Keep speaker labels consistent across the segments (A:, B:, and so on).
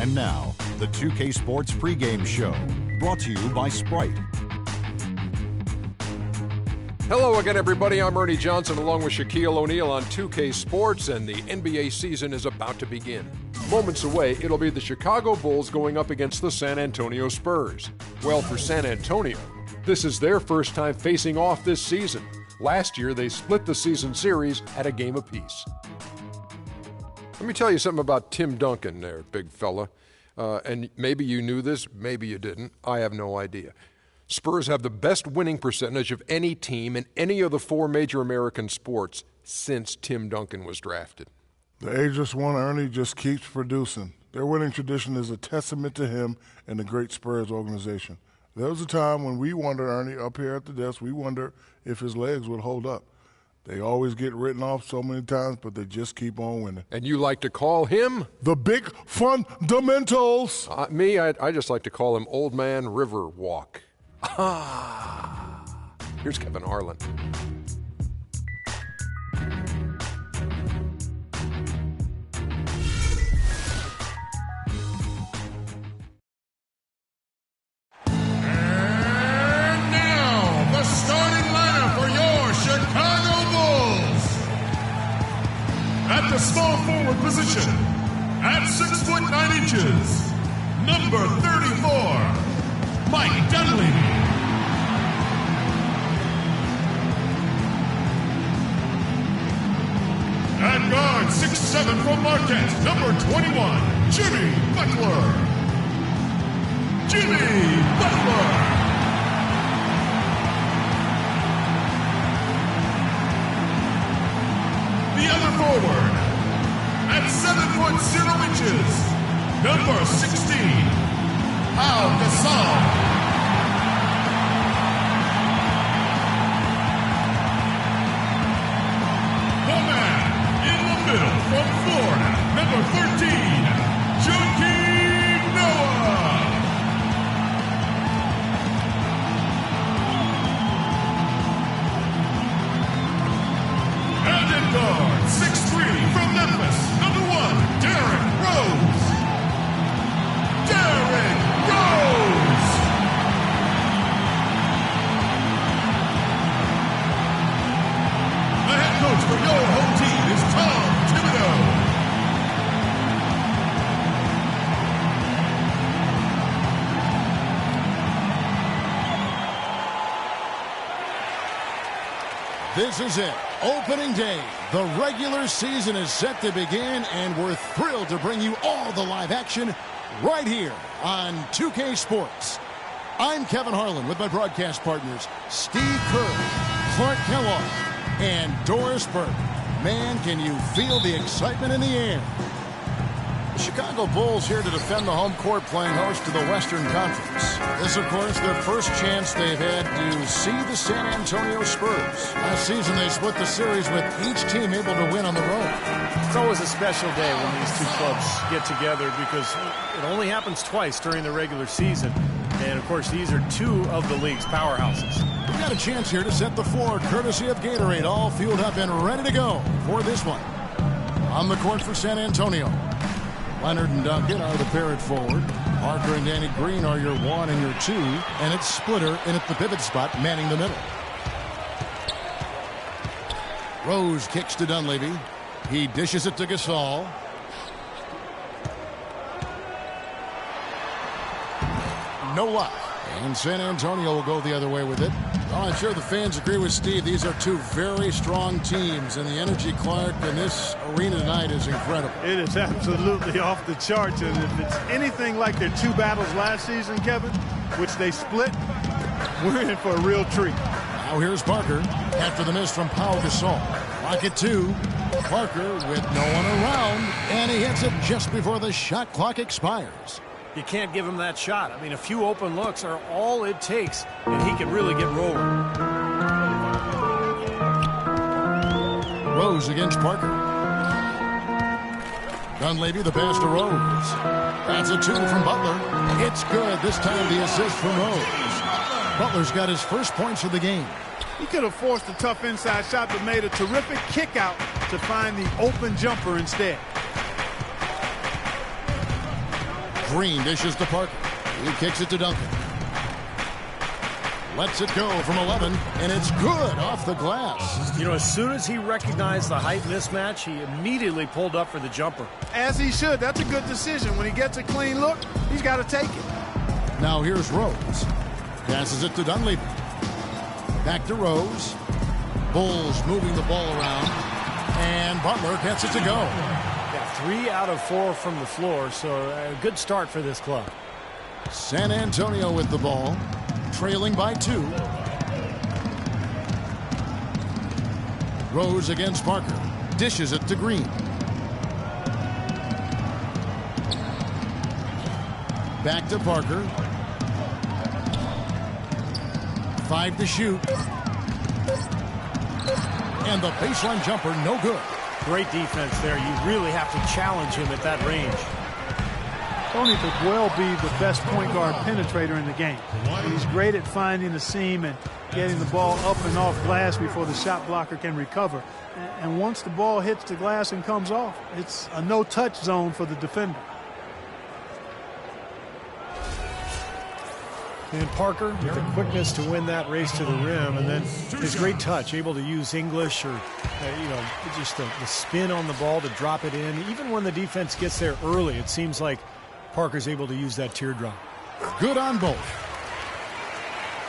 A: And now, the 2K Sports pregame show, brought to you by Sprite.
B: Hello again, everybody. I'm Ernie Johnson along with Shaquille O'Neal on 2K Sports, and the NBA season is about to begin. Moments away, it'll be the Chicago Bulls going up against the San Antonio Spurs. Well, for San Antonio, this is their first time facing off this season. Last year, they split the season series at a game apiece. Let me tell you something about Tim Duncan there, big fella. And maybe you knew this, maybe you didn't. I have no idea. Spurs have the best winning percentage of any team in any of the four major American sports since Tim Duncan was drafted.
C: The ageless one, Ernie, just keeps producing. Their winning tradition is a testament to him and the great Spurs organization. There was a time when we wondered, Ernie, up here at the desk, we wondered if his legs would hold up. They always get written off so many times, but they just keep on winning.
B: And you like to call him?
C: The Big Fundamentals.
B: I just like to call him Old Man Riverwalk. Here's Kevin Harlan.
D: And now, the starting lineup for your Chicago Bulls. At the small forward position, at 6'9", number 34. Mike Dunleavy. At guard, 6'7" from Marquette, number 21, Jimmy Butler. Jimmy Butler. The other forward, at 7'0", number 16, Pau Gasol. The man in the middle from Florida, number 13, Joakim Noah. And in guard, 6'3", from Memphis, number 1, Derrick Rose. Derrick Rose! The head coach for your home team is Tom Thibodeau.
E: This is it. Opening day. The regular season is set to begin, and we're thrilled to bring you all the live action right here on 2K Sports. I'm Kevin Harlan with my broadcast partners, Steve Kerr, Clark Kellogg, and Doris Burke. Man, can you feel the excitement in the air? The Chicago Bulls here to defend the home court, playing host to the Western Conference. This, of course, their first chance they've had to see the San Antonio Spurs. Last season, they split the series with each team able to win on the road.
F: It's always a special day when these two clubs get together because it only happens twice during the regular season. And, of course, these are two of the league's powerhouses.
E: We've got a chance here to set the floor, courtesy of Gatorade, all fueled up and ready to go for this one. On the court for San Antonio, Leonard and Duncan are the pair at forward. Parker and Danny Green are your 1 and your 2. And it's Splitter in at the pivot spot, manning the middle. Rose kicks to Dunleavy. He dishes it to Gasol. No luck. And San Antonio will go the other way with it. Well, I'm sure the fans agree with Steve. These are two very strong teams, and the energy, Clark, in this arena tonight is incredible.
F: It is absolutely off the charts, and if it's anything like their two battles last season, Kevin, which they split, we're in for a real treat.
E: Now here's Parker after the miss from Pau Gasol. Clock at 2. Parker with no one around, and he hits it just before the shot clock expires.
F: You can't give him that shot. I mean, a few open looks are all it takes, and he can really get rolling.
E: Rose against Parker. Dunleavy, the pass to Rose. That's a 2 from Butler. It's good. This time the assist from Rose. Butler's got his first points of the game.
G: He could have forced a tough inside shot, but made a terrific kick out to find the open jumper instead.
E: Green dishes to Parker. He kicks it to Duncan. Lets it go from 11, and it's good off the glass.
F: You know, as soon as he recognized the height mismatch, he immediately pulled up for the jumper.
G: As he should. That's a good decision. When he gets a clean look, he's got to take it.
E: Now here's Rose. Passes it to Dunleavy. Back to Rose. Bulls moving the ball around. And Butler gets it to go.
F: Yeah, 3 out of 4 from the floor, so a good start for this club.
E: San Antonio with the ball. Trailing by 2. Rose against Parker. Dishes it to Green. Back to Parker. 5 to shoot. And the baseline jumper, no good.
F: Great defense there. You really have to challenge him at that range.
G: Tony could well be the best point guard penetrator in the game. He's great at finding the seam and getting the ball up and off glass before the shot blocker can recover. And once the ball hits the glass and comes off, it's a no-touch zone for the defender.
F: And Parker with the quickness to win that race to the rim, and then his great touch, able to use English or just the spin on the ball to drop it in. Even when the defense gets there early, it seems like Parker's able to use that teardrop.
E: Good on both.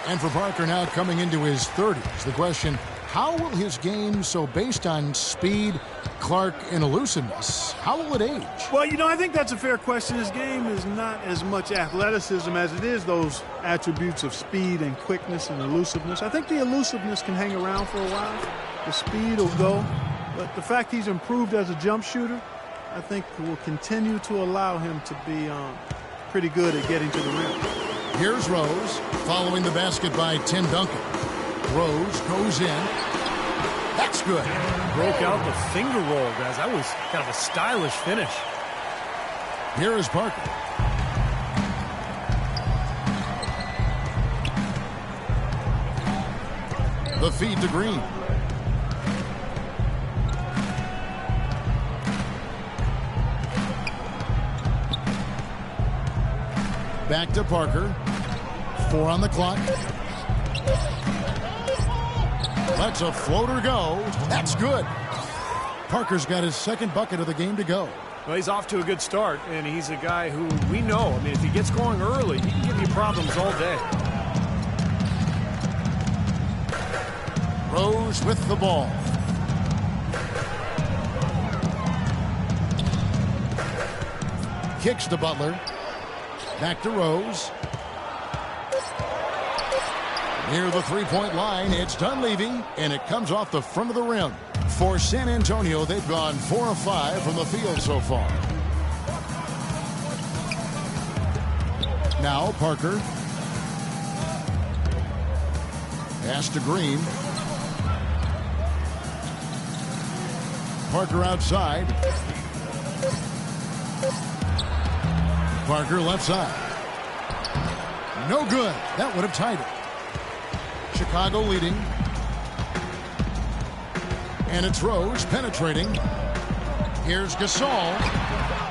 E: And for Parker now coming into his 30s, the question, how will his game, so based on speed, Clark, and elusiveness, how will it age?
G: Well, I think that's a fair question. His game is not as much athleticism as it is those attributes of speed and quickness and elusiveness. I think the elusiveness can hang around for a while. The speed will go. But the fact he's improved as a jump shooter, I think will continue to allow him to be pretty good at getting to the rim.
E: Here's Rose, following the basket by Tim Duncan. Rose goes in. That's good.
F: Broke out the finger roll, guys. That was kind of a stylish finish.
E: Here is Parker. The feed to Green. Back to Parker. 4 on the clock. Lets a floater go. That's good. Parker's got his second bucket of the game to go.
F: Well, he's off to a good start, and he's a guy who we know. I mean, if he gets going early, he can give you problems all day.
E: Rose with the ball. Kicks to Butler. Back to Rose. Near the three-point line, it's Dunleavy, and it comes off the front of the rim. For San Antonio, they've gone 4 of 5 from the field so far. Now Parker. Pass to Green. Parker outside. Parker left side. No good. That would have tied it. Chicago leading. And it's Rose penetrating. Here's Gasol.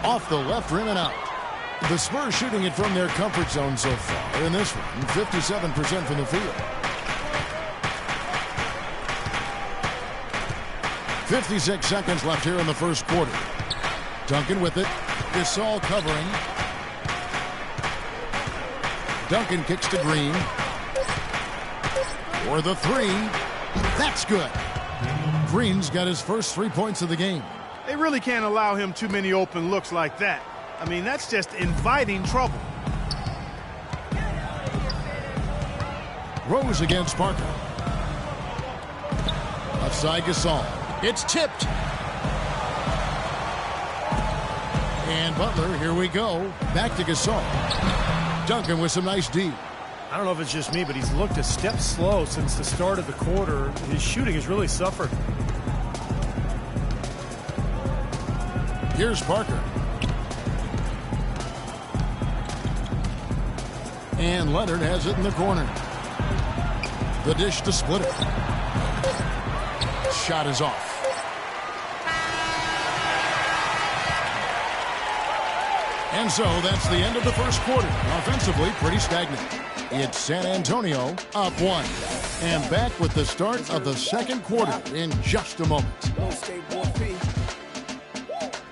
E: Off the left rim and out. The Spurs shooting it from their comfort zone so far in this one. 57% from the field. 56 seconds left here in the first quarter. Duncan with it. Gasol covering. Duncan kicks to Green. For the 3. That's good. Green's got his first 3 points of the game.
G: They really can't allow him too many open looks like that. I mean, that's just inviting trouble.
E: Rose against Parker. Outside Gasol. It's tipped. And Butler, here we go. Back to Gasol. Duncan with some nice D.
F: I don't know if it's just me, but he's looked a step slow since the start of the quarter. His shooting has really suffered.
E: Here's Parker. And Leonard has it in the corner. The dish to split it. Shot is off. And so that's the end of the first quarter. Offensively, pretty stagnant. It's San Antonio up 1. And back with the start of the second quarter in just a moment.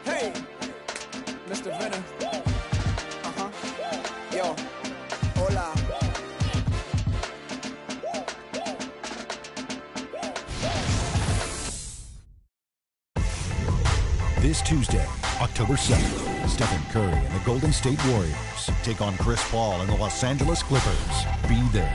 H: Hey, Mr. Venner. Yo, hola.
A: This Tuesday, October 7th, Stephen Curry and the Golden State Warriors take on Chris Paul and the Los Angeles Clippers. Be there.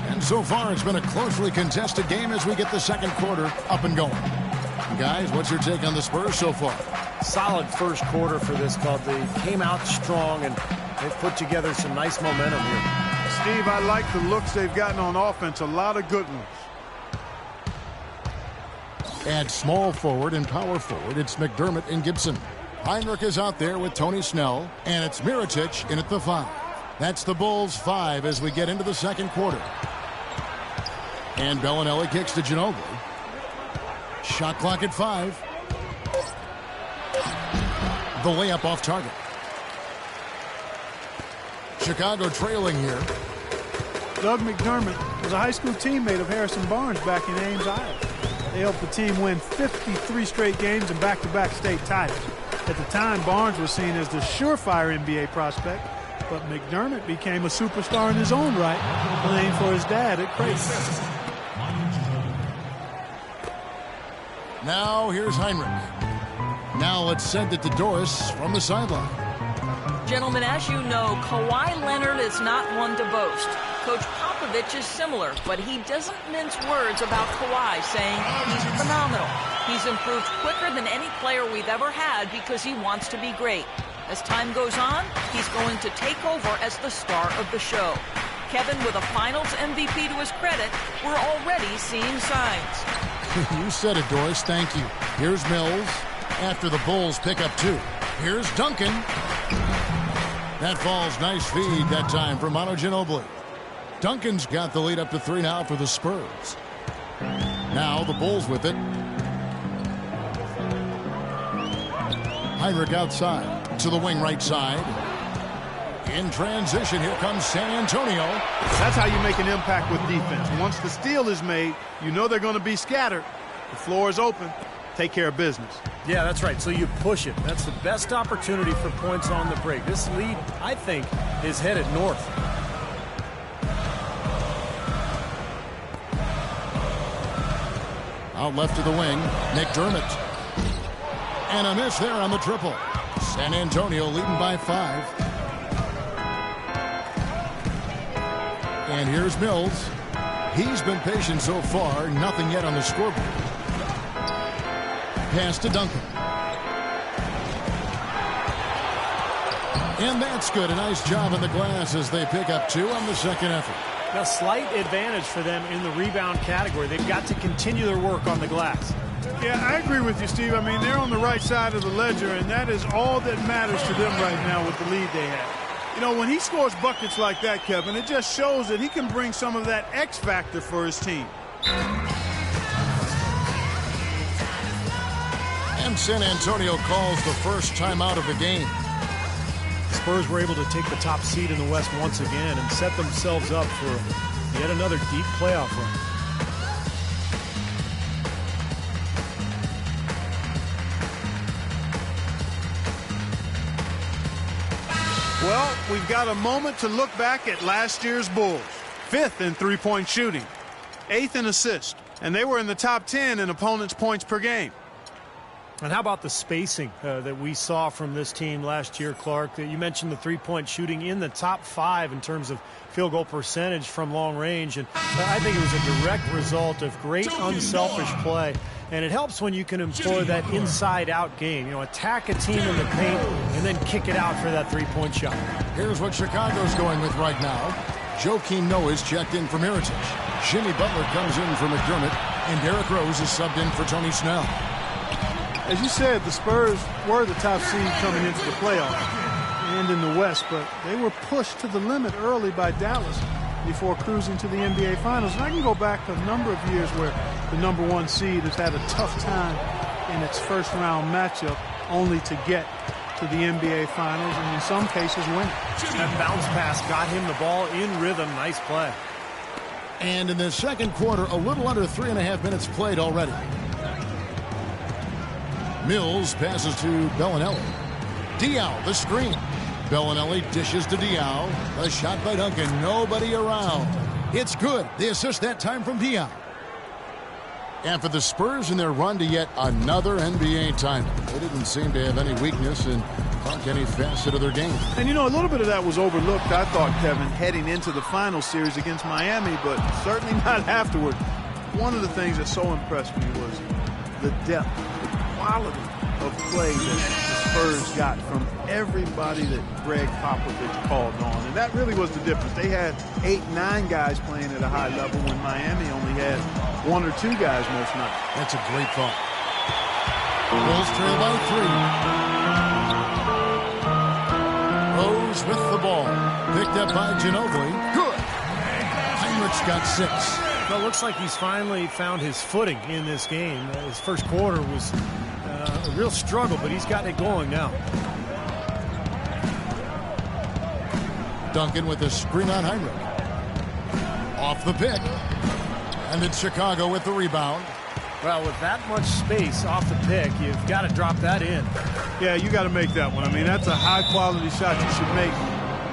E: And so far, it's been a closely contested game as we get the second quarter up and going. Guys, what's your take on the Spurs so far?
F: Solid first quarter for this club. They came out strong, and they put together some nice momentum here.
G: Steve, I like the looks they've gotten on offense. A lot of good ones.
E: At small forward and power forward, it's McDermott and Gibson. Heinrich is out there with Tony Snell, and it's Mirotic in at the 5. That's the Bulls 5 as we get into the second quarter. And Bellinelli kicks to Ginobili. Shot clock at 5. The layup off target. Chicago trailing here.
G: Doug McDermott was a high school teammate of Harrison Barnes back in Ames, Iowa. They helped the team win 53 straight games and back-to-back state titles. At the time, Barnes was seen as the surefire NBA prospect, but McDermott became a superstar in his own right, playing for his dad at Creighton.
E: Now here's Heinrich. Now let's send it to Doris from the sideline.
I: Gentlemen, as you know, Kawhi Leonard is not one to boast. Coach Popovich is similar, but he doesn't mince words about Kawhi, saying he's phenomenal. He's improved quicker than any player we've ever had because he wants to be great. As time goes on, he's going to take over as the star of the show. Kevin, with a Finals MVP to his credit, we're already seeing signs.
E: You said it, Doris. Thank you. Here's Mills after the Bulls pick up 2. Here's Duncan. That falls. Nice feed that time from Manu Ginobili. Duncan's got the lead up to 3 now for the Spurs. Now the Bulls with it. Heinrich outside to the wing right side. In transition, here comes San Antonio.
G: That's how you make an impact with defense. Once the steal is made, you know they're going to be scattered. The floor is open. Take care of business.
F: Yeah, that's right. So you push it. That's the best opportunity for points on the break. This lead, I think, is headed north.
E: Out left to the wing, McDermott. And a miss there on the triple. San Antonio leading by 5. And here's Mills. He's been patient so far. Nothing yet on the scoreboard. Pass to Duncan. And that's good. A nice job in the glass as they pick up 2 on the second effort.
F: A slight advantage for them in the rebound category. They've got to continue their work on the glass.
G: Yeah, I agree with you, Steve. I mean, they're on the right side of the ledger, and that is all that matters to them right now with the lead they have. You know, when he scores buckets like that, Kevin, it just shows that he can bring some of that X factor for his team.
E: And San Antonio calls the first timeout of the game.
F: Spurs were able to take the top seed in the West once again and set themselves up for yet another deep playoff run.
G: Well, we've got a moment to look back at last year's Bulls. 5th in three-point shooting, 8th in assists, and they were in the top 10 in opponents' points per game.
F: And how about the spacing that we saw from this team last year, Clark? You mentioned the three-point shooting in the top 5 in terms of field goal percentage from long range. And I think it was a direct result of great unselfish play. And it helps when you can employ that inside-out game. You know, attack a team in the paint and then kick it out for that three-point shot.
E: Here's what Chicago's going with right now. Joakim Noah's checked in for Mirotic. Jimmy Butler comes in for McDermott. And Derrick Rose is subbed in for Tony Snell.
G: As you said, the Spurs were the top seed coming into the playoffs. and in the West, but they were pushed to the limit early by Dallas before cruising to the NBA Finals. And I can go back a number of years where the #1 seed has had a tough time in its first-round matchup, only to get to the NBA Finals and in some cases win it.
F: That bounce pass got him the ball in rhythm. Nice play.
E: And in the second quarter, a little under 3.5 minutes played already. Mills passes to Bellinelli. Diaw, the screen. Bellinelli dishes to Diaw. A shot by Duncan. Nobody around. It's good. The assist that time from Diaw. And for the Spurs in their run to yet another NBA title, they didn't seem to have any weakness in any facet of their game.
G: And, you know, a little bit of that was overlooked, I thought, Kevin, heading into the final series against Miami, but certainly not afterward. One of the things that so impressed me was the depth, the quality of play that the Spurs got from everybody that Greg Popovich called on. And that really was the difference. They had 8, 9 guys playing at a high level when Miami only had 1 or 2 guys most nights.
E: That's a great thought. Bulls trail by 3. Rose with the ball. Picked up by Ginobili. Good. Heinrich's got 6.
F: Well, it looks like he's finally found his footing in this game. His first quarter was a real struggle, but he's gotten it going now.
E: Duncan with a screen on Heinrich. Off the pick. And it's Chicago with the rebound.
F: Well, with that much space off the pick, you've got to drop that in.
G: Yeah, you got to make that one. I mean, that's a high-quality shot you should make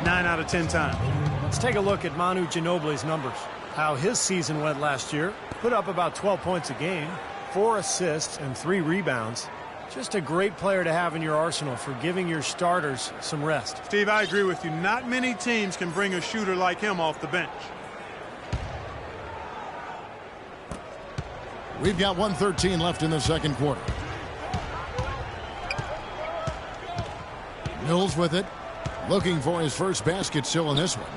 G: 9 out of 10 times.
F: Let's take a look at Manu Ginobili's numbers. How his season went last year. Put up about 12 points a game, 4 assists, and 3 rebounds. Just a great player to have in your arsenal for giving your starters some rest.
G: Steve, I agree with you. Not many teams can bring a shooter like him off the bench.
E: We've got 1:13 left in the second quarter. Mills with it. Looking for his first basket still in this one.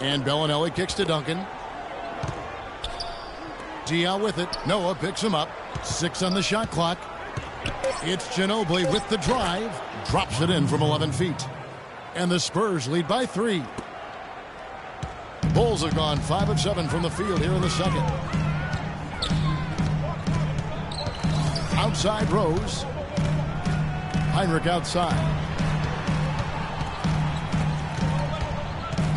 E: And Bellinelli kicks to Duncan. Diaw with it. Noah picks him up. 6 on the shot clock. It's Ginobili with the drive. Drops it in from 11 feet. And the Spurs lead by 3. Bulls have gone 5 of 7 from the field here in the second. Outside Rose. Heinrich outside.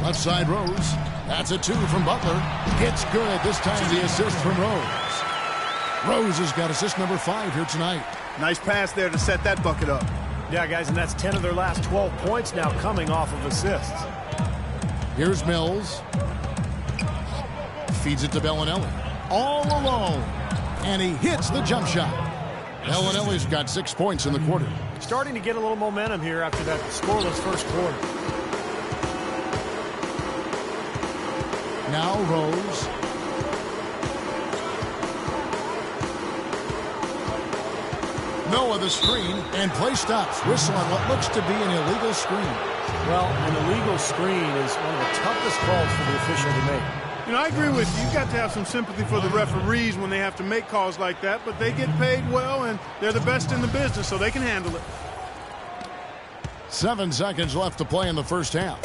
E: Left side Rose. That's a 2 from Butler. It's good. This time the assist from Rose. Rose has got assist number 5 here tonight.
G: Nice pass there to set that bucket up.
F: Yeah, guys, and that's 10 of their last 12 points now coming off of assists.
E: Here's Mills. Feeds it to Bellinelli. All alone. And he hits the jump shot. Bellinelli's got 6 points in the quarter.
F: Starting to get a little momentum here after that scoreless first quarter.
E: Now Rose. Noah the screen, and play stops. Whistle on what looks to be an illegal screen.
F: Well, an illegal screen is one of the toughest calls for the official to make.
G: You know, I agree with you. You've got to have some sympathy for the referees when they have to make calls like that, but they get paid well, and they're the best in the business, so they can handle it.
E: 7 seconds left to play in the first half.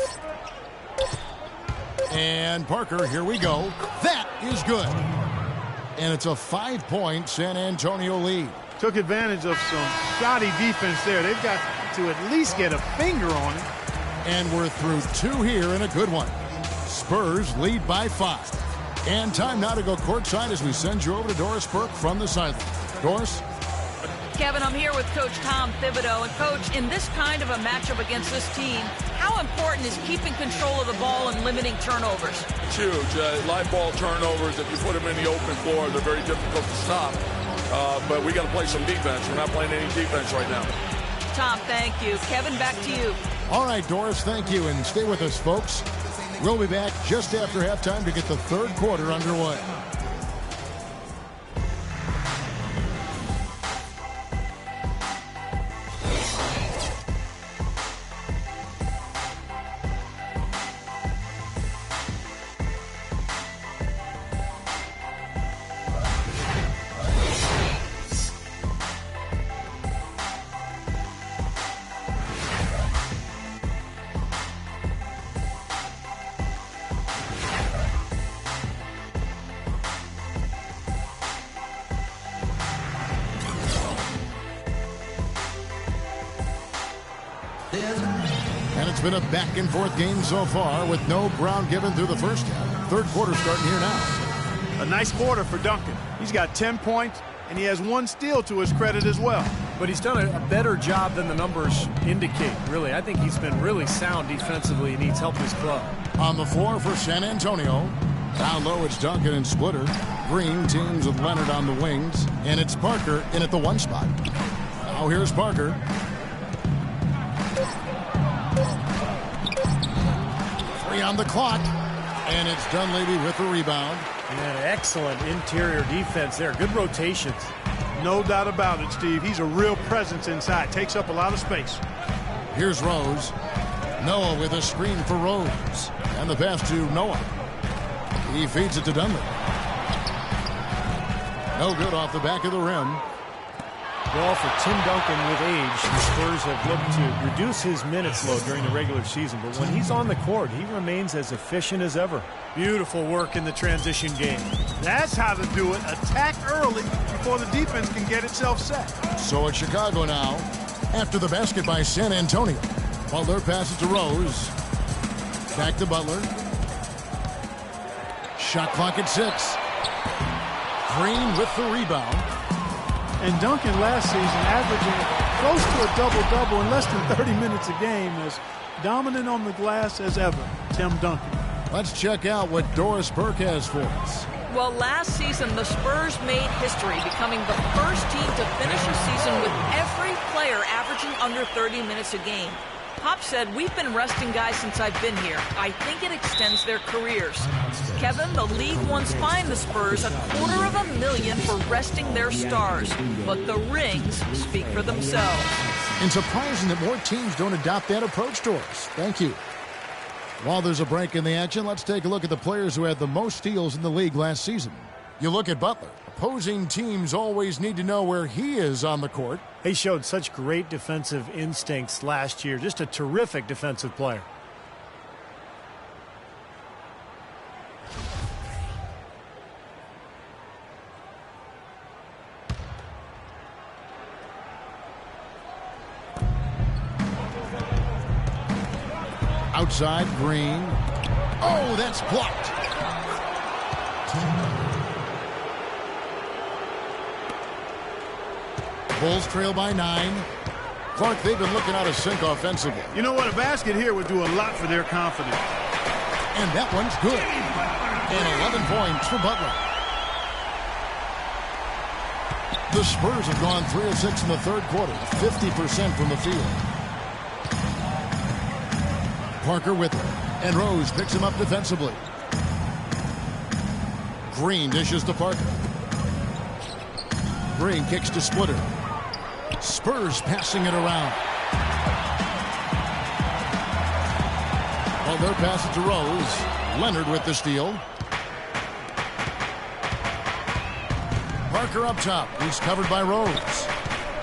E: And Parker, here we go. That is good. And it's a 5-point San Antonio lead.
G: Took advantage of some shoddy defense there. They've got to at least get a finger on it.
E: And we're through 2 here in a good one. Spurs lead by 5. And time now to go courtside as we send you over to Doris Burke from the sideline. Doris?
I: Kevin, I'm here with Coach Tom Thibodeau. And, Coach, in this kind of a matchup against this team, how important is keeping control of the ball and limiting turnovers?
J: It's huge. Live ball turnovers, if you put them in the open floor, they're very difficult to stop. But we got to play some defense. We're not playing any defense right now.
I: Tom, thank you. Kevin, back to you.
E: All right, Doris, thank you. And stay with us, folks. We'll be back just after halftime to get the third quarter underway. And it's been a back-and-forth game so far with no ground given through the first half. Third quarter starting here now.
G: A nice quarter for Duncan. He's got 10 points, and he has 1 steal to his credit as well.
F: But he's done a better job than the numbers indicate, really. I think he's been really sound defensively and he's helped his club.
E: On the floor for San Antonio. Down low, it's Duncan and Splitter. Green teams with Leonard on the wings. And it's Parker in at the 1 spot. Now here's Parker. On the clock, and it's Dunleavy with the rebound.
F: And excellent interior defense there. Good rotations.
G: No doubt about it, Steve. He's a real presence inside. Takes up a lot of space.
E: Here's Rose. Noah with a screen for Rose. And the pass to Noah. He feeds it to Dunleavy. No good off the back of the rim.
F: Well, for Tim Duncan with age, the Spurs have looked to reduce his minutes load during the regular season. But when he's on the court, he remains as efficient as ever. Beautiful work in the transition game.
G: That's how to do it. Attack early before the defense can get itself set.
E: So it's Chicago now. After the basket by San Antonio. Butler passes to Rose. Back to Butler. Shot clock at 6. Green with the rebound.
G: And Duncan last season averaging close to a double-double in less than 30 minutes a game, as dominant on the glass as ever. Tim Duncan.
E: Let's check out what Doris Burke has for us.
I: Well, last season, the Spurs made history, becoming the first team to finish a season with every player averaging under 30 minutes a game. Pop said, "We've been resting guys since I've been here. I think it extends their careers." Kevin, the league once fined the Spurs $250,000 for resting their stars. But the rings speak for themselves.
E: And surprising that more teams don't adopt that approach, Doris. Thank you. While there's a break in the action, let's take a look at the players who had the most steals in the league last season. You look at Butler. Opposing teams always need to know where he is on the court.
F: He showed such great defensive instincts last year. Just a terrific defensive player.
E: Outside, Green. Oh, that's blocked. Bulls trail by 9. Clark, they've been looking out of sync offensively.
G: You know what? A basket here would do a lot for their confidence.
E: And that one's good. And 11 points for Butler. The Spurs have gone 3 of 6 in the third quarter, 50% from the field. Parker with it. And Rose picks him up defensively. Green dishes to Parker. Green kicks to Splitter. Spurs passing it around. Butler passes to Rose. Leonard with the steal. Parker up top. He's covered by Rose.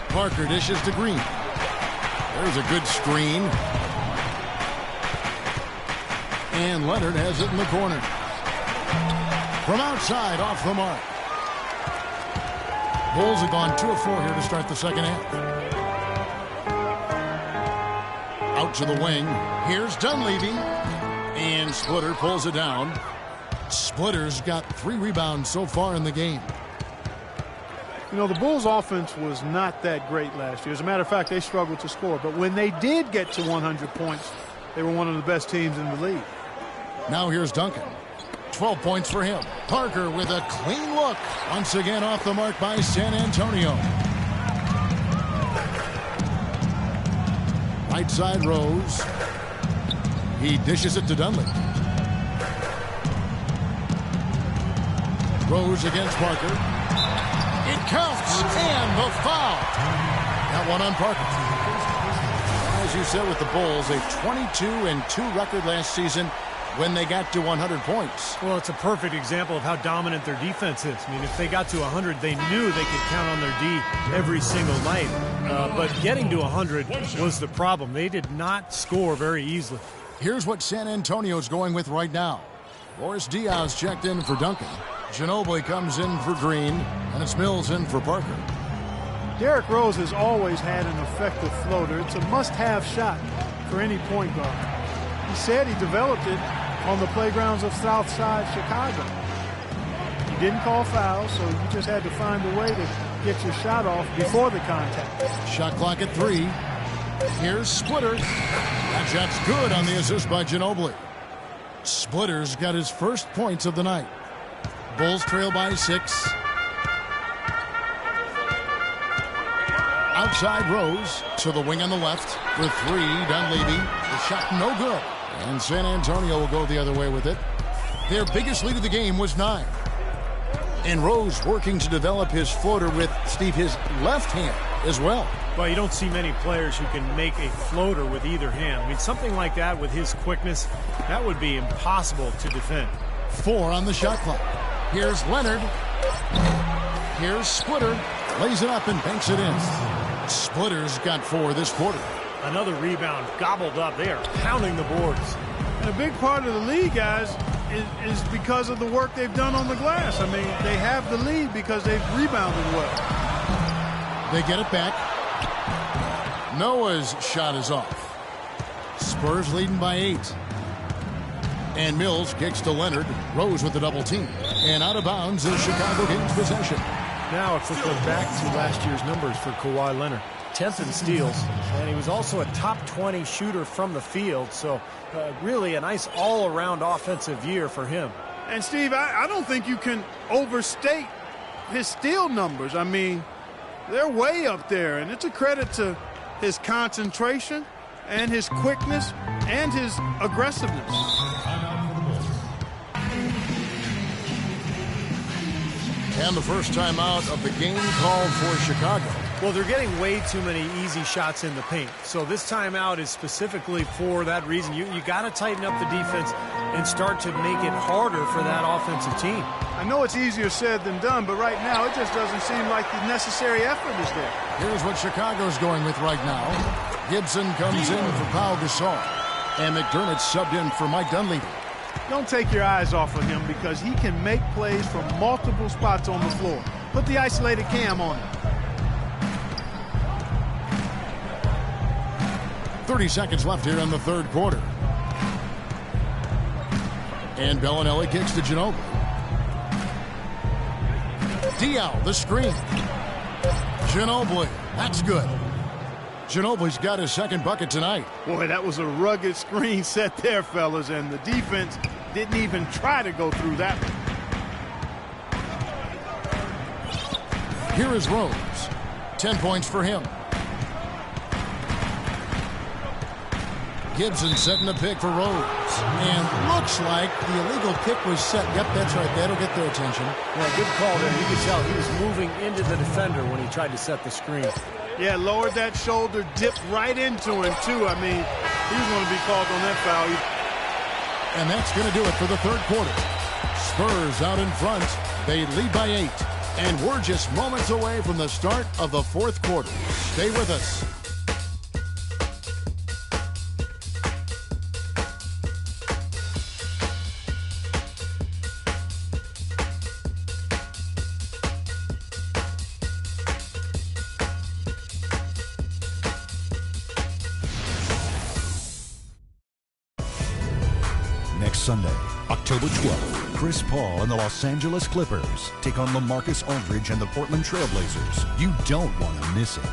E: Parker dishes to Green. There's a good screen. And Leonard has it in the corner. From outside, off the mark. Bulls have gone 2 of 4 here to start the second half. Out to the wing. Here's Dunleavy. And Splitter pulls it down. Splitter's got 3 rebounds so far in the game.
G: You know, the Bulls' offense was not that great last year. As a matter of fact, they struggled to score. But when they did get to 100 points, they were one of the best teams in the league.
E: Now here's Duncan. 12 points for him. Parker with a clean look. Once again off the mark by San Antonio. Right side, Rose. He dishes it to Dunleavy. Rose against Parker. It counts, and the foul. That one on Parker. As you said with the Bulls, a 22-2 record last season when they got to 100 points.
F: Well, it's a perfect example of how dominant their defense is. I mean, if they got to 100, they knew they could count on their D every single night. But getting to 100 was the problem. They did not score very easily.
E: Here's what San Antonio's going with right now. Boris Diaz checked in for Duncan. Ginobili comes in for Green, and it's Mills in for Parker.
G: Derrick Rose has always had an effective floater. It's a must-have shot. for any point guard. He said he developed it on the playgrounds of Southside Chicago. He didn't call fouls, so you just had to find a way to get your shot off before the contact.
E: Shot clock at 3. Here's Splitter. That shot's good on the assist by Ginobili. Splitter's got his first points of the night. Bulls trail by 6. Outside Rose to the wing on the left for 3. Dunleavy. The shot no good. And San Antonio will go the other way with it. Their biggest lead of the game was 9. And Rose working to develop his floater with, Steve, his left hand as well.
F: Well, you don't see many players who can make a floater with either hand. I mean, something like that with his quickness, that would be impossible to defend.
E: 4 on the shot clock. Here's Leonard. Here's Splitter. Lays it up and banks it in. Splitter's got 4 this quarter.
F: Another rebound gobbled up. They are pounding the boards.
G: And a big part of the lead, guys, is because of the work they've done on the glass. I mean, they have the lead because they've rebounded well.
E: They get it back. Noah's shot is off. Spurs leading by 8. And Mills kicks to Leonard. Rose with the double team. And out of bounds is Chicago gains possession.
F: Now a quick look back to last year's numbers for Kawhi Leonard. 10th in steals, and he was also a top 20 shooter from the field, so really a nice all-around offensive year for him.
G: And Steve, I don't think you can overstate his steal numbers. I mean, they're way up there, and it's a credit to his concentration and his quickness and his aggressiveness.
E: And the first time out of the game called for Chicago.
F: Well, they're getting way too many easy shots in the paint. So this timeout is specifically for that reason. You got to tighten up the defense and start to make it harder for that offensive team.
G: I know it's easier said than done, but right now it just doesn't seem like the necessary effort is there.
E: Here's what Chicago's going with right now. Gibson comes in for Pau Gasol. And McDermott subbed in for Mike Dunleavy.
G: Don't take your eyes off of him because he can make plays from multiple spots on the floor. Put the isolated cam on him.
E: 30 seconds left here in the third quarter. And Bellinelli kicks to Ginobili. Diaw, the screen. Ginobili, that's good. Ginobili's got his second bucket tonight.
G: Boy, that was a rugged screen set there, fellas, and the defense didn't even try to go through that one.
E: Here is Rose. 10 points for him. Gibson setting the pick for Rose. And looks like the illegal kick was set. Yep, that's right. That'll get their attention.
F: Well, good call there. You could tell he was moving into the defender when he tried to set the screen.
G: Yeah, lowered that shoulder, dipped right into him, too. I mean, he's going to be called on that foul.
E: And that's going to do it for the third quarter. Spurs out in front. They lead by 8. And we're just moments away from the start of the fourth quarter. Stay with us.
A: Next Sunday, October 12th, Chris Paul and the Los Angeles Clippers take on LaMarcus Aldridge and the Portland Trail Blazers. You don't want to miss it.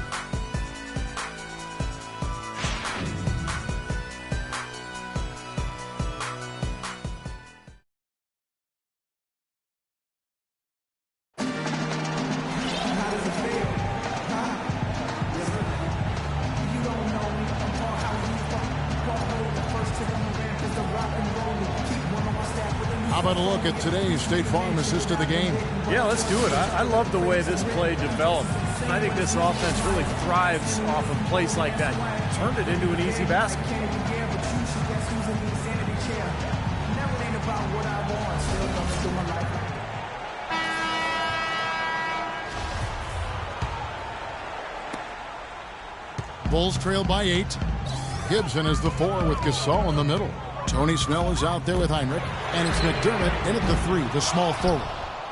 E: How about a look at today's State Farm assist of the game?
F: Yeah, let's do it. I love the way this play developed. I think this offense really thrives off of plays like that. Turned it into an easy basket.
E: Bulls trail by 8. Gibson is the 4 with Gasol in the middle. Tony Snell is out there with Heinrich, and it's McDermott in at the 3, the small forward.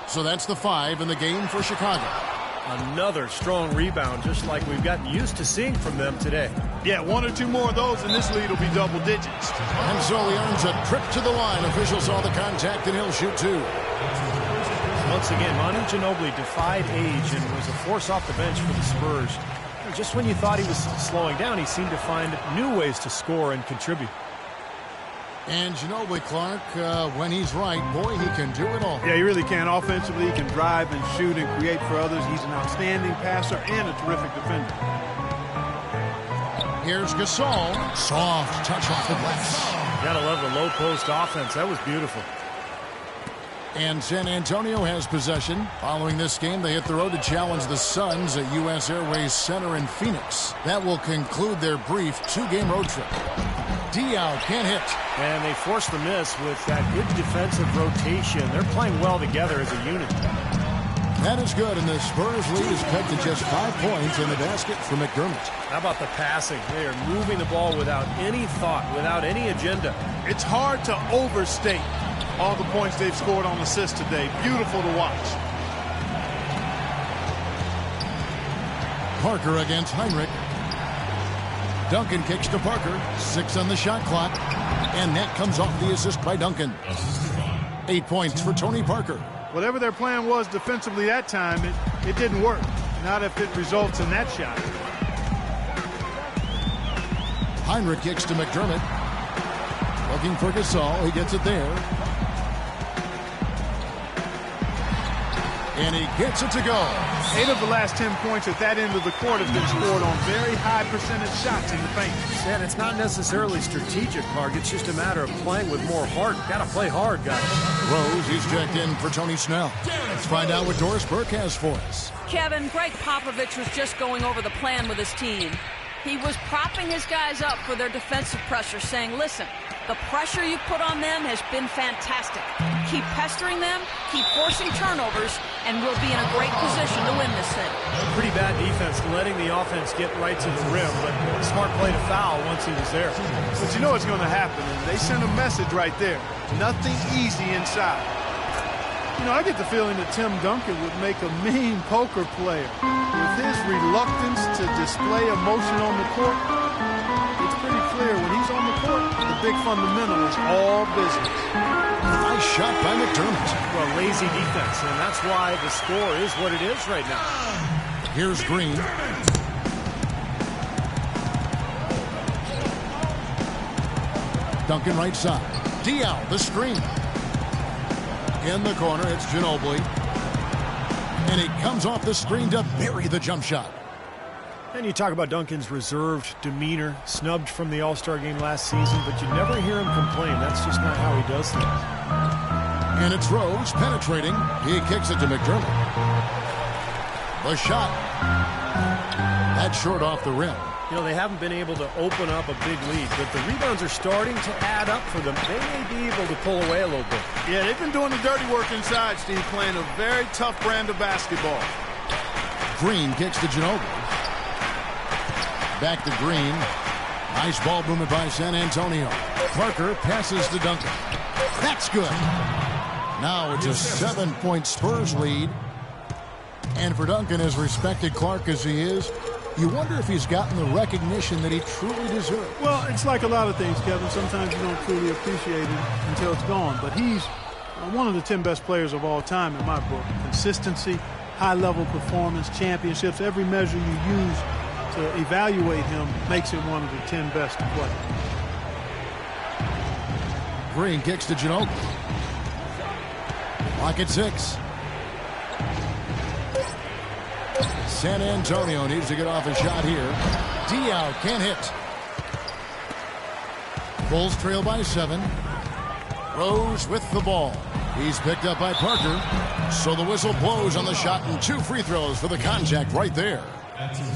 E: So that's the 5 in the game for Chicago.
F: Another strong rebound, just like we've gotten used to seeing from them today.
G: Yeah, 1 or 2 more of those, and this lead will be double digits.
E: And so he earns a trip to the line. Officials saw the contact, and he'll shoot 2.
F: Once again, Manu Ginobili defied age and was a force off the bench for the Spurs. Just when you thought he was slowing down, he seemed to find new ways to score and contribute.
E: And Ginobili, Clark, when he's right, boy, he can do it all.
G: Yeah, he really can. Offensively, he can drive and shoot and create for others. He's an outstanding passer and a terrific defender.
E: Here's Gasol. Soft touch off the glass.
F: Gotta love the low post offense. That was beautiful.
E: And San Antonio has possession. Following this game, they hit the road to challenge the Suns at U.S. Airways Center in Phoenix. That will conclude their brief 2-game road trip. Diaw can't hit.
F: And they forced the miss with that good defensive rotation. They're playing well together as a unit.
E: That is good, and the Spurs lead is pegged to just 5 points in the basket for McDermott.
F: How about the passing? They are moving the ball without any thought, without any agenda.
G: It's hard to overstate all the points they've scored on assists today. Beautiful to watch.
E: Parker against Heinrich. Duncan kicks to Parker. 6 on the shot clock. And that comes off the assist by Duncan. 8 points for Tony Parker.
G: Whatever their plan was defensively that time, it didn't work. Not if it results in that shot.
E: Heinrich kicks to McDermott. Looking for Gasol. He gets it there. And he gets it to go.
G: 8 of the last 10 points at that end of the court have been scored on very high percentage shots in the paint.
F: And it's not necessarily strategic, Clark. It's just a matter of playing with more heart. Got to play hard, guys.
E: Rose, he's checked in for Tony Snell. Let's find out what Doris Burke has for us.
I: Kevin, Greg Popovich was just going over the plan with his team. He was propping his guys up for their defensive pressure, saying, listen, the pressure you put on them has been fantastic. Keep pestering them, keep forcing turnovers, and we'll be in a great position to win this thing.
F: Pretty bad defense, letting the offense get right to the rim, but smart play to foul once he was there.
G: But you know what's going to happen, and they sent a message right there. Nothing easy inside. You know, I get the feeling that Tim Duncan would make a mean poker player. With his reluctance to display emotion on the court, it's pretty clear when he's on the court, the big fundamental is all business.
E: Nice shot by McDermott.
F: Well, lazy defense, and that's why the score is what it is right now.
E: Here's Green. Duncan right side. Diaw, the screen. In the corner, it's Ginobili. And he comes off the screen to bury the jump shot.
F: And you talk about Duncan's reserved demeanor, snubbed from the All-Star game last season, but you never hear him complain. That's just not how he does things.
E: And it's Rose penetrating. He kicks it to McDermott. The shot. That's short off the rim.
F: You know, they haven't been able to open up a big lead, but the rebounds are starting to add up for them. They may be able to pull away a little bit.
G: Yeah, they've been doing the dirty work inside, Steve, playing a very tough brand of basketball.
E: Green kicks to Ginobili. Back to Green. Nice ball movement by San Antonio. Parker passes to Duncan. That's good. Now it's a 7-point Spurs lead. And for Duncan, as respected Clark as he is, you wonder if he's gotten the recognition that he truly deserves.
G: Well, it's like a lot of things, Kevin. Sometimes you don't truly appreciate it until it's gone. But he's one of the 10 best players of all time in my book. Consistency, high-level performance, championships, every measure you use to evaluate him makes him one of the 10 best to play.
E: Green kicks to Ginobili. Lock at 6. San Antonio needs to get off a shot here. Diaw can't hit. Bulls trail by 7. Rose with the ball. He's picked up by Parker. So the whistle blows on the shot and 2 free throws for the contact right there.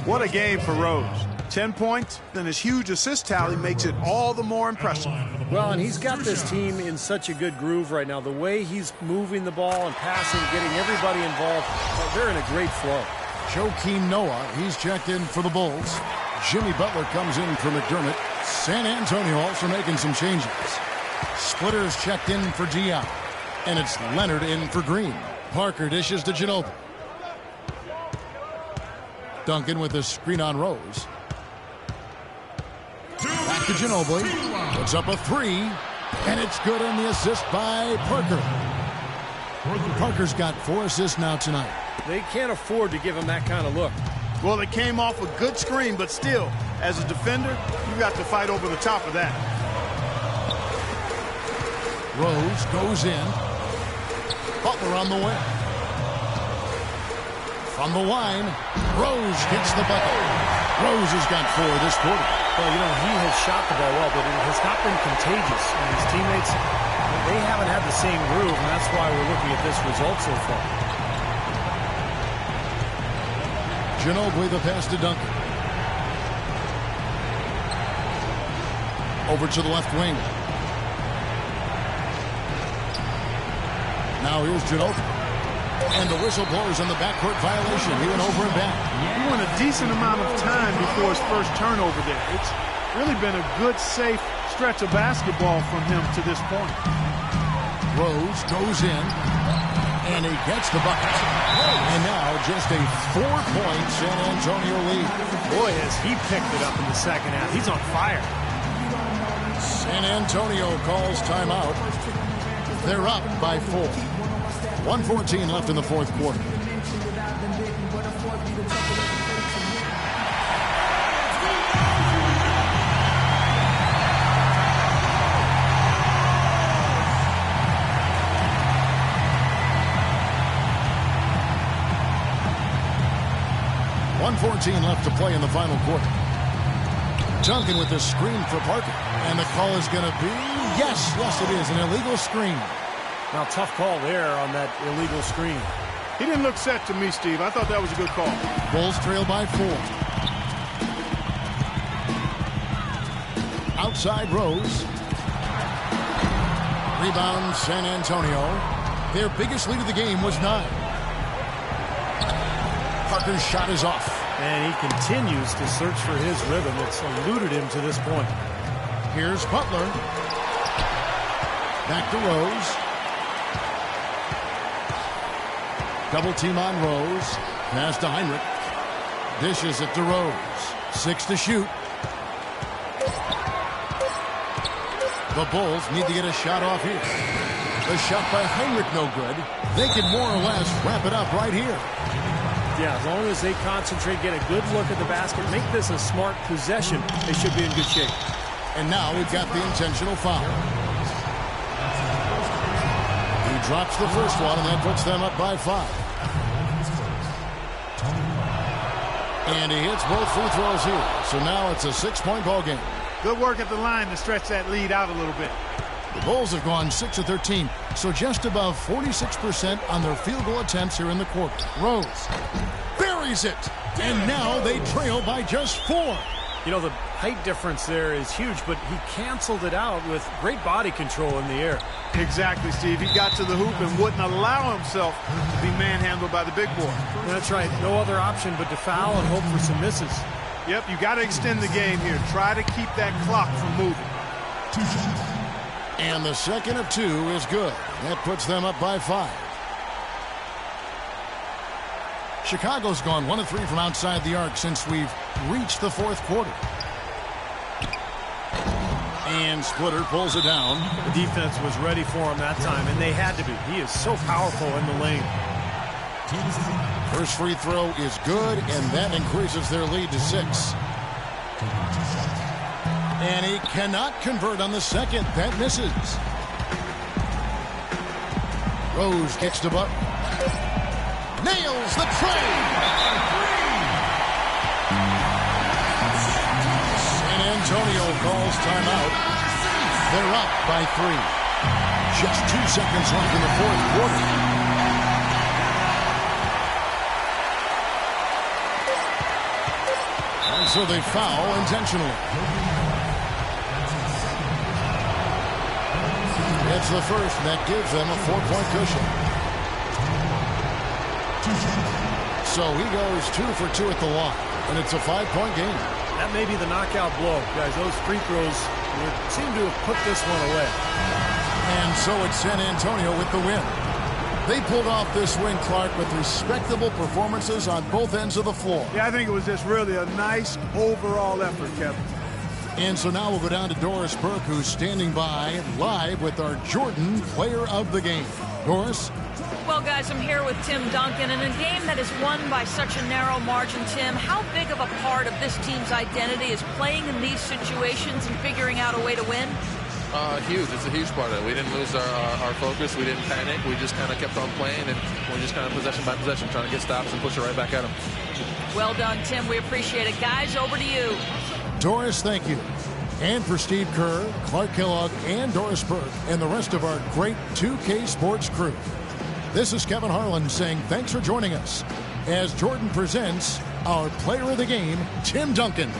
G: What a game for Rose. 10 points, then his huge assist tally makes it all the more impressive.
F: Well, and he's got this team in such a good groove right now. The way he's moving the ball and passing, getting everybody involved, they're in a great flow.
E: Joakim Noah, he's checked in for the Bulls. Jimmy Butler comes in for McDermott. San Antonio also making some changes. Splitters checked in for Diaw. And it's Leonard in for Green. Parker dishes to Ginobili. Duncan with the screen on Rose. Back to Ginobili. Puts up a three. And it's good on the assist by Parker. Parker's got 4 assists now tonight.
F: They can't afford to give him that kind of look.
G: Well, it came off a good screen, but still, as a defender, you got to fight over the top of that.
E: Rose goes in. Butler on the way. From the line, Rose gets the bucket. Rose has got 4 this quarter.
F: Well, you know, he has shot the ball well, but it has not been contagious. And his teammates, they haven't had the same groove, and that's why we're looking at this result so far.
E: Ginobili the pass to Duncan. Over to the left wing. Now here's Ginobili. And the whistle blows on the backcourt violation. He went over and back.
G: He went a decent amount of time before his first turnover there. It's really been a good, safe stretch of basketball from him to this point.
E: Rose goes in, and he gets the bucket. And now just a 4-point San Antonio lead.
F: Boy, has he picked it up in the second half. He's on fire.
E: San Antonio calls timeout. They're up by 4. 1:14 left in the fourth quarter. .114 left to play in the final quarter. Duncan with the screen for Parker. And the call is going to be, yes, it is, an illegal screen.
F: Now, tough call there on that illegal screen.
G: He didn't look set to me, Steve. I thought that was a good call.
E: Bulls trail by 4. Outside Rose. Rebound San Antonio. Their biggest lead of the game was 9. Parker's shot is off.
F: And he continues to search for his rhythm. It's eluded him to this point.
E: Here's Butler. Back to Rose. Double team on Rose. Pass to Heinrich. Dishes it to Rose. 6 to shoot. The Bulls need to get a shot off here. The shot by Heinrich no good. They can more or less wrap it up right here.
F: Yeah, as long as they concentrate, get a good look at the basket, make this a smart possession, they should be in good shape.
E: And now we've got the intentional foul. He drops the first one, and that puts them up by 5. And he hits both free throws here. So now it's a 6-point ball game.
G: Good work at the line to stretch that lead out a little bit.
E: The Bulls have gone 6 of 13, so just above 46% on their field goal attempts here in the quarter. Rose buries it, and now they trail by just 4.
F: You know, the height difference there is huge, but he canceled it out with great body control in the air.
G: Exactly, Steve. He got to the hoop and wouldn't allow himself to be manhandled by the big boy.
F: That's right. No other option but to foul and hope for some misses.
G: Yep, you got to extend the game here. Try to keep that clock from moving.
E: And the second of 2 is good. That puts them up by 5. Chicago's gone 1 of 3 from outside the arc since we've reached the fourth quarter. And Splitter pulls it down.
F: The defense was ready for him that time, and they had to be. He is so powerful in the lane.
E: First free throw is good, and that increases their lead to 6. And he cannot convert on the second. That misses. Rose gets to Butler. Nails the tray. San Antonio calls timeout. They're up by 3. Just 2 seconds left in the fourth quarter. And so they foul intentionally. It's the first, and that gives them a 4-point cushion. So he goes 2 for 2 at the line, and it's a 5-point game.
F: That may be the knockout blow. Guys, those free throws seem to have put this one away.
E: And so it's San Antonio with the win. They pulled off this win, Clark, with respectable performances on both ends of the floor.
G: Yeah, I think it was just really a nice overall effort, Kevin.
E: And so now we'll go down to Doris Burke, who's standing by live with our Jordan Player of the Game. Doris?
I: Well, guys, I'm here with Tim Duncan. In a game that is won by such a narrow margin, Tim, how big of a part of this team's identity is playing in these situations and figuring out a way to win?
K: Huge. It's a huge part of it. We didn't lose our focus. We didn't panic. We just kind of kept on playing, and we're just kind of possession by possession, trying to get stops and push it right back at them.
I: Well done, Tim. We appreciate it. Guys, over to you.
E: Doris, thank you. And for Steve Kerr, Clark Kellogg, and Doris Burke, and the rest of our great 2K Sports crew. This is Kevin Harlan saying thanks for joining us as Jordan presents our player of the game, Tim Duncan.